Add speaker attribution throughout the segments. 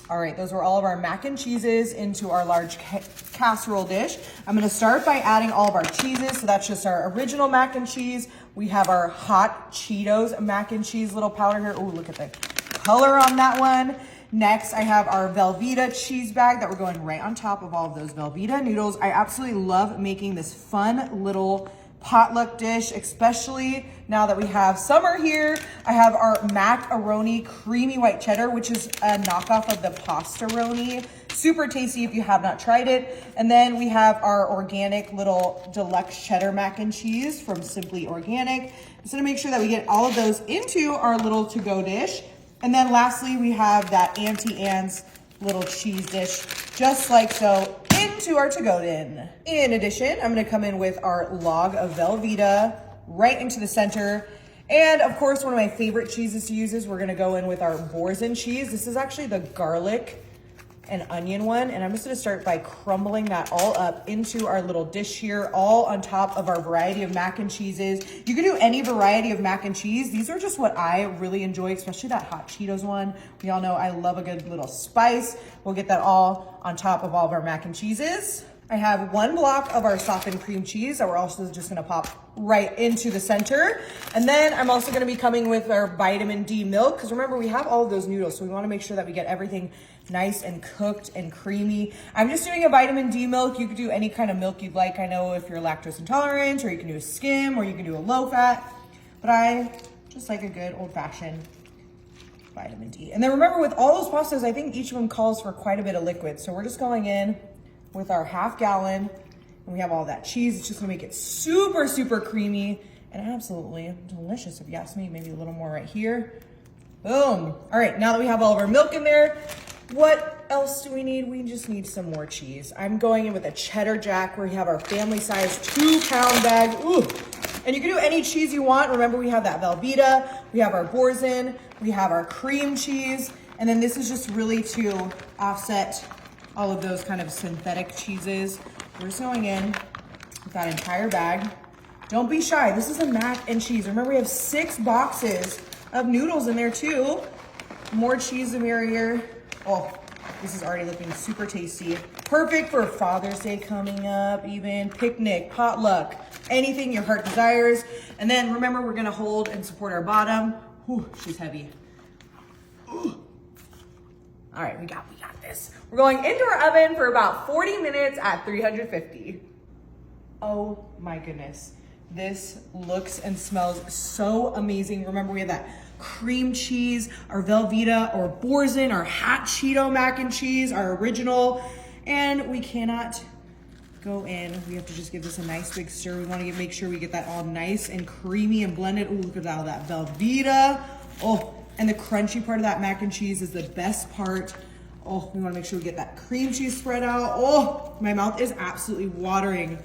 Speaker 1: All right, those were all of our mac and cheeses into our large casserole dish. I'm gonna start by adding all of our cheeses. So that's just our original mac and cheese. We have our hot Cheetos mac and cheese little powder here. Oh, look at the color on that one. Next, I have our Velveeta cheese bag that we're going right on top of all of those Velveeta noodles. I absolutely love making this fun little potluck dish, especially now that we have summer here. I have our macaroni creamy white cheddar, which is a knockoff of the pastaroni. Super tasty if you have not tried it. And then we have our organic little deluxe cheddar mac and cheese from Simply Organic. Just gonna make sure that we get all of those into our little to-go dish. And then lastly, we have that Auntie Anne's little cheese dish, just like so, into our to-go tin. In addition, I'm gonna come in with our log of Velveeta right into the center. And of course, one of my favorite cheeses to use is we're gonna go in with our Boursin cheese. This is actually the garlic and onion one. And I'm just gonna start by crumbling that all up into our little dish here, all on top of our variety of mac and cheeses. You can do any variety of mac and cheese. These are just what I really enjoy, especially that hot Cheetos one. We all know I love a good little spice. We'll get that all on top of all of our mac and cheeses. I have one block of our softened cream cheese that we're also just gonna pop right into the center. And then I'm also gonna be coming with our vitamin D milk, because remember, we have all of those noodles, so we wanna make sure that we get everything nice and cooked and creamy. I'm just doing a vitamin D milk. You could do any kind of milk you'd like. I know if you're lactose intolerant, or you can do a skim, or you can do a low fat, but I just like a good old fashioned vitamin D. And then remember, with all those pastas, I think each of them calls for quite a bit of liquid. So we're just going in with our half gallon, and we have all that cheese. It's just gonna make it super, super creamy and absolutely delicious if you ask me. Maybe a little more right here. Boom. All right, now that we have all of our milk in there, what else do we need? We just need some more cheese. I'm going in with a cheddar jack, where we have our family size 2-pound bag. Ooh. And you can do any cheese you want. Remember, we have that Velveeta, we have our Boursin, we have our cream cheese, and then this is just really to offset all of those kind of synthetic cheeses. We're just going in with that entire bag. Don't be shy. This is a mac and cheese. Remember, we have 6 boxes of noodles in there too. More cheese the merrier. Oh, this is already looking super tasty. Perfect for Father's Day coming up, even picnic, potluck, anything your heart desires. And then remember, we're gonna hold and support our bottom. Whew, she's heavy. Ooh. All right, we got this. We're going into our oven for about 40 minutes at 350. Oh my goodness. This looks and smells so amazing. Remember, we have that cream cheese, our Velveeta or Boursin, our hot Cheeto mac and cheese, our original, and we cannot go in. We have to just give this a nice big stir. We want to make sure we get that all nice and creamy and blended. Ooh, look at all that Velveeta. Oh, and the crunchy part of that mac and cheese is the best part. Oh, we want to make sure we get that cream cheese spread out. Oh, my mouth is absolutely watering.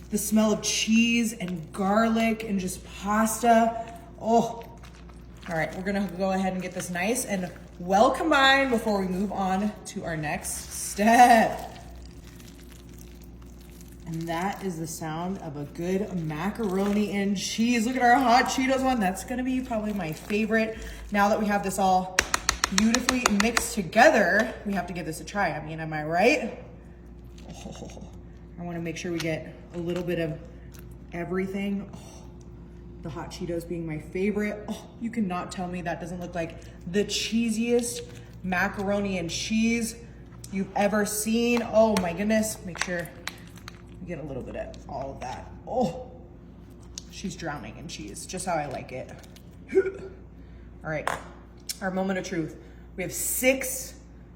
Speaker 1: The smell of cheese and garlic and just pasta. Oh, all right, we're gonna go ahead and get this nice and well combined before we move on to our next step. And that is the sound of a good macaroni and cheese. Look at our hot Cheetos one. That's gonna be probably my favorite. Now that we have this all beautifully mixed together, we have to give this a try. I mean, am I right? Oh, I wanna make sure we get a little bit of everything. Oh, the hot Cheetos being my favorite. Oh, you cannot tell me that doesn't look like the cheesiest macaroni and cheese you've ever seen. Oh my goodness, make sure you get a little bit of all of that. Oh, she's drowning in cheese, just how I like it. All right, our moment of truth. We have 6,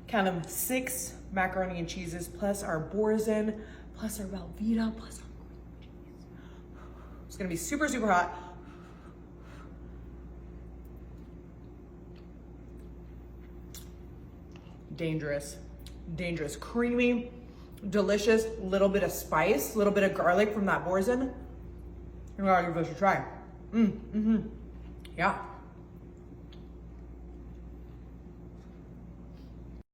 Speaker 1: count them, 6 macaroni and cheeses, plus our Boursin, plus our Velveeta, plus our cheese. It's gonna be super, super hot. Dangerous, dangerous, creamy, delicious, little bit of spice, little bit of garlic from that Boursin. You gotta give this a try. Yeah.